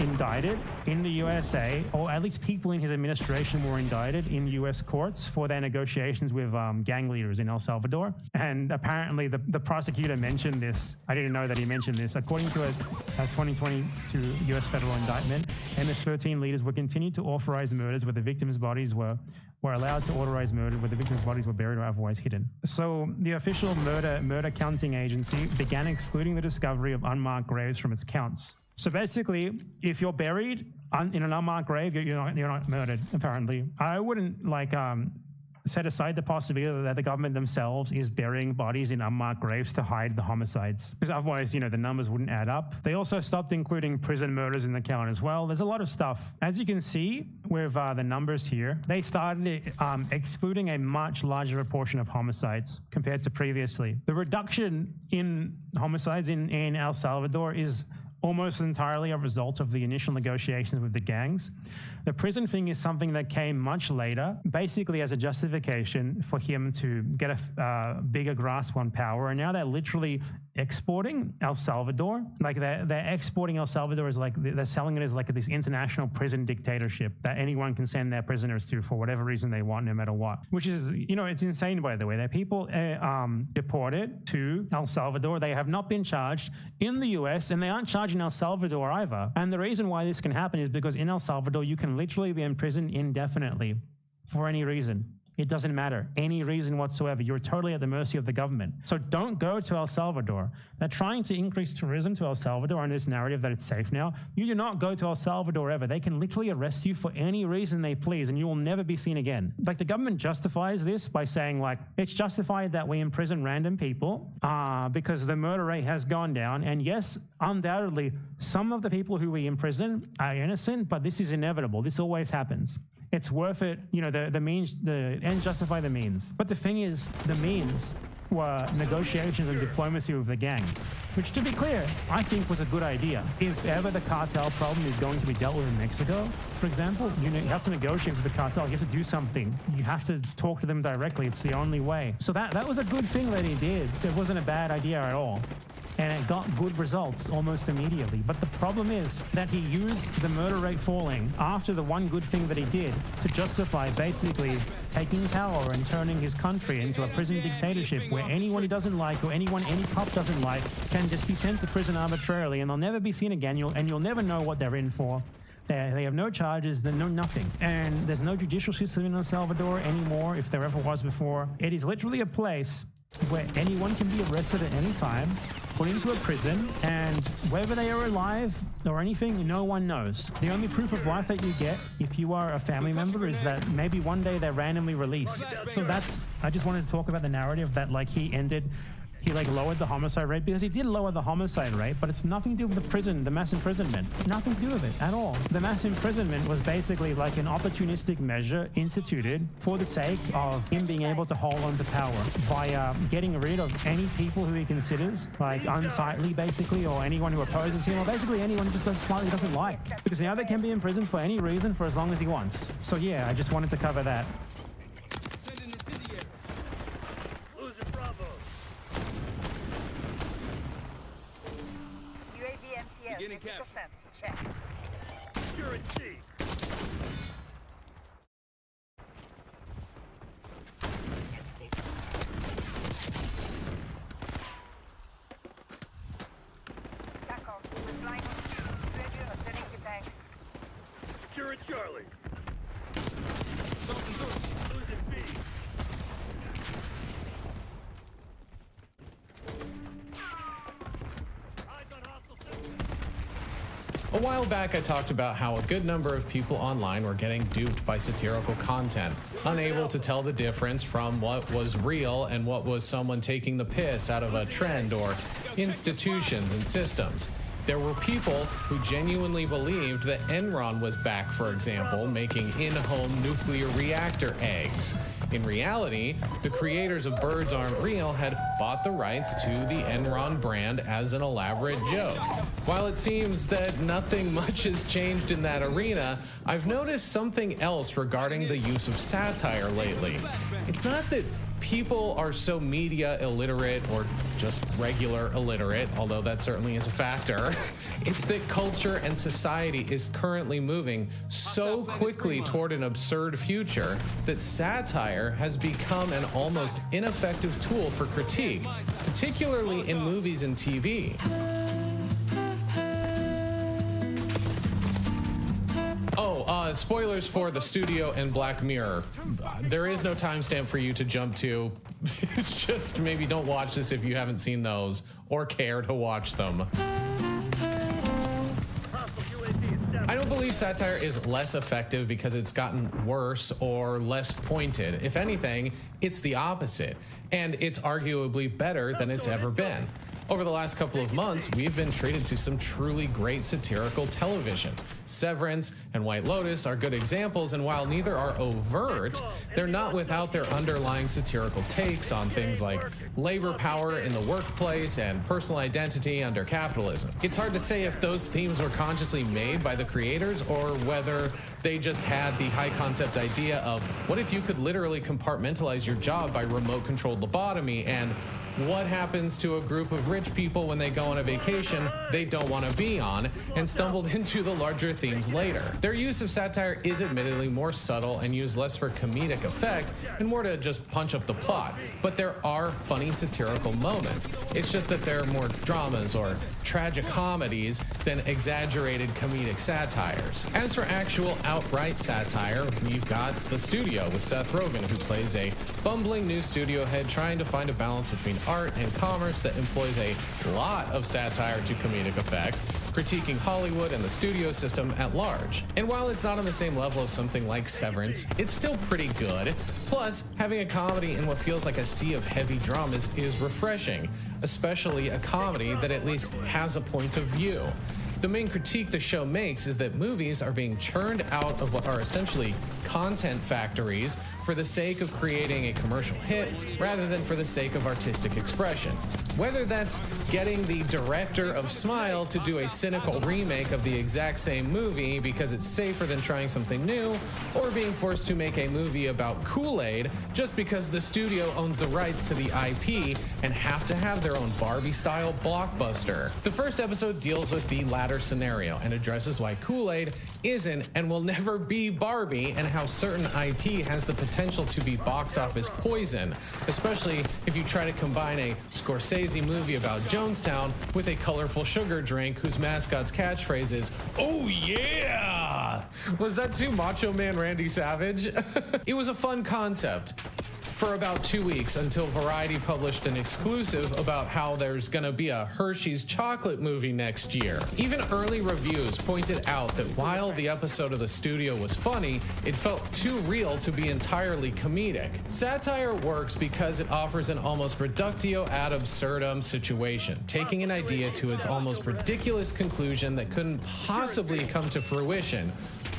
indicted in the USA, or at least people in his administration were indicted in US courts for their negotiations with gang leaders in El Salvador. And apparently the prosecutor mentioned this. I didn't know that he mentioned this. According to a 2022 US federal indictment, MS-13 leaders were continued to authorize murders where the victims' bodies were allowed to authorize murder where the victims' bodies were buried or otherwise hidden. So the official murder counting agency began excluding the discovery of unmarked graves from its counts. So basically, if you're buried in an unmarked grave, you're not murdered, apparently. I wouldn't like set aside the possibility that the government themselves is burying bodies in unmarked graves to hide the homicides, because otherwise, you know, the numbers wouldn't add up. They also stopped including prison murders in the count as well. There's a lot of stuff. As you can see with the numbers here, they started excluding a much larger proportion of homicides compared to previously. The reduction in homicides in El Salvador is almost entirely a result of the initial negotiations with the gangs. The prison thing is something that came much later, basically as a justification for him to get a bigger grasp on power. And now they're literally exporting El Salvador. Like they're exporting El Salvador as like, they're selling it as like this international prison dictatorship that anyone can send their prisoners to for whatever reason they want, no matter what. Which is, you know, it's insane, by the way. That people deported to El Salvador. They have not been charged in the US, and they aren't charged in El Salvador either. And the reason why this can happen is because in El Salvador, you can literally be imprisoned indefinitely for any reason. It doesn't matter. Any reason whatsoever. You're totally at the mercy of the government. So don't go to El Salvador. They're trying to increase tourism to El Salvador under this narrative that it's safe now. You do not go to El Salvador ever. They can literally arrest you for any reason they please, and you will never be seen again. Like, the government justifies this by saying, like, it's justified that we imprison random people because the murder rate has gone down. And yes, undoubtedly, some of the people who we imprison are innocent, but this is inevitable. This always happens. It's worth it. You know, the ends justify the means. But the thing is, the means were negotiations and diplomacy with the gangs, which, to be clear, I think was a good idea. If ever the cartel problem is going to be dealt with in Mexico, for example, you have to negotiate with the cartel. You have to do something. You have to talk to them directly. It's the only way. So that was a good thing that he did. It wasn't a bad idea at all. And it got good results almost immediately. But the problem is that he used the murder rate falling after the one good thing that he did to justify basically taking power and turning his country into a prison dictatorship where anyone he doesn't like or anyone any cop doesn't like can just be sent to prison arbitrarily, and they'll never be seen again. You'll never know what they're in for. They have no charges, they know nothing. And there's no judicial system in El Salvador anymore, if there ever was before. It is literally a place where anyone can be arrested at any time, put into a prison, and whether they are alive or anything, no one knows. The only proof of life that you get if you are a family member is that maybe one day they're randomly released. So I just wanted to talk about the narrative that, like, he lowered the homicide rate, because he did lower the homicide rate, but it's nothing to do with the mass imprisonment. Nothing to do with it at all. The mass imprisonment was basically like an opportunistic measure instituted for the sake of him being able to hold on to power by getting rid of any people who he considers like unsightly, basically, or anyone who opposes him, or basically anyone who just slightly doesn't like. Because now they can be in prison for any reason for as long as he wants. So yeah, I just wanted to cover that. Beginning capture. Check. You're at sea. Secure at Charlie. Losing B. A while back, I talked about how a good number of people online were getting duped by satirical content, unable to tell the difference from what was real and what was someone taking the piss out of a trend or institutions and systems. There were people who genuinely believed that Enron was back, for example, making in-home nuclear reactor eggs. In reality, the creators of Birds Aren't Real had bought the rights to the Enron brand as an elaborate joke. While it seems that nothing much has changed in that arena, I've noticed something else regarding the use of satire lately. It's not that people are so media illiterate or just regular illiterate, although that certainly is a factor. It's that culture and society is currently moving so quickly toward an absurd future that satire has become an almost ineffective tool for critique, particularly in movies and TV. Spoilers for The Studio and Black Mirror. There is no timestamp for you to jump to. Just maybe don't watch this if you haven't seen those or care to watch them. I don't believe satire is less effective because it's gotten worse or less pointed. If anything, it's the opposite, and it's arguably better than it's ever been. Over the last couple of months, we've been treated to some truly great satirical television. Severance and White Lotus are good examples, and while neither are overt, they're not without their underlying satirical takes on things like labor power in the workplace and personal identity under capitalism. It's hard to say if those themes were consciously made by the creators or whether they just had the high concept idea of what if you could literally compartmentalize your job by remote controlled lobotomy, and what happens to a group of rich people when they go on a vacation they don't want to be on, and stumbled into the larger themes later. Their use of satire is admittedly more subtle and used less for comedic effect and more to just punch up the plot, but there are funny satirical moments. It's just that they're more dramas or tragic comedies than exaggerated comedic satires. As for actual outright satire, we've got The Studio with Seth Rogen, who plays a bumbling new studio head trying to find a balance between art and commerce that employs a lot of satire to comedic effect, critiquing Hollywood and the studio system at large. And while it's not on the same level of something like Severance, it's still pretty good. Plus, having a comedy in what feels like a sea of heavy dramas is refreshing, especially a comedy that at least has a point of view. The main critique the show makes is that movies are being churned out of what are essentially content factories for the sake of creating a commercial hit rather than for the sake of artistic expression. Whether that's getting the director of Smile to do a cynical remake of the exact same movie because it's safer than trying something new, or being forced to make a movie about Kool-Aid just because the studio owns the rights to the IP and have to have their own Barbie-style blockbuster. The first episode deals with the latter scenario and addresses why Kool-Aid isn't and will never be Barbie, and how certain IP has the potential to be box office poison, especially if you try to combine a Scorsese movie about Jonestown with a colorful sugar drink whose mascot's catchphrase is, "Oh yeah!" Was that too Macho Man Randy Savage? It was a fun concept for about 2 weeks until Variety published an exclusive about how there's gonna be a Hershey's chocolate movie next year. Even early reviews pointed out that while the episode of The Studio was funny, it felt too real to be entirely comedic. Satire works because it offers an almost reductio ad absurdum situation, taking an idea to its almost ridiculous conclusion that couldn't possibly come to fruition,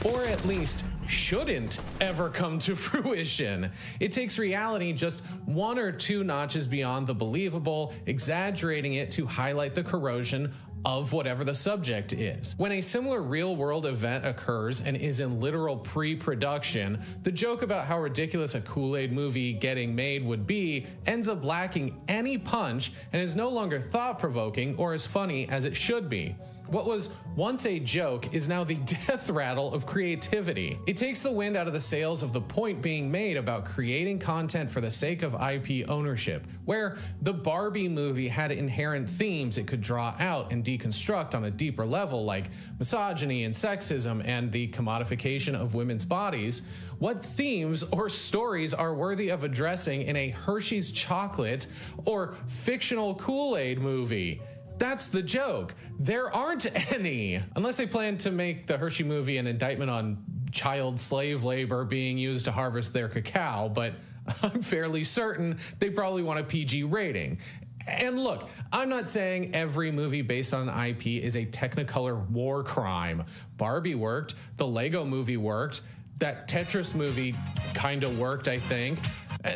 or at least shouldn't ever come to fruition. It takes reality just 1 or 2 notches beyond the believable, exaggerating it to highlight the corrosion of whatever the subject is. When a similar real-world event occurs and is in literal pre-production, the joke about how ridiculous a Kool-Aid movie getting made would be ends up lacking any punch and is no longer thought-provoking or as funny as it should be. What was once a joke is now the death rattle of creativity. It takes the wind out of the sails of the point being made about creating content for the sake of IP ownership, where the Barbie movie had inherent themes it could draw out and deconstruct on a deeper level, like misogyny and sexism and the commodification of women's bodies. What themes or stories are worthy of addressing in a Hershey's chocolate or fictional Kool-Aid movie? That's the joke. There aren't any. Unless they plan to make the Hershey movie an indictment on child slave labor being used to harvest their cacao, but I'm fairly certain they probably want a PG rating. And look, I'm not saying every movie based on an IP is a Technicolor war crime. Barbie worked, the Lego movie worked, that Tetris movie kind of worked, I think.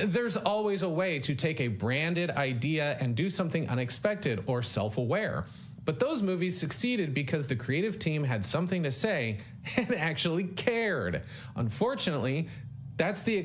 There's always a way to take a branded idea and do something unexpected or self-aware. But those movies succeeded because the creative team had something to say and actually cared. Unfortunately, that's the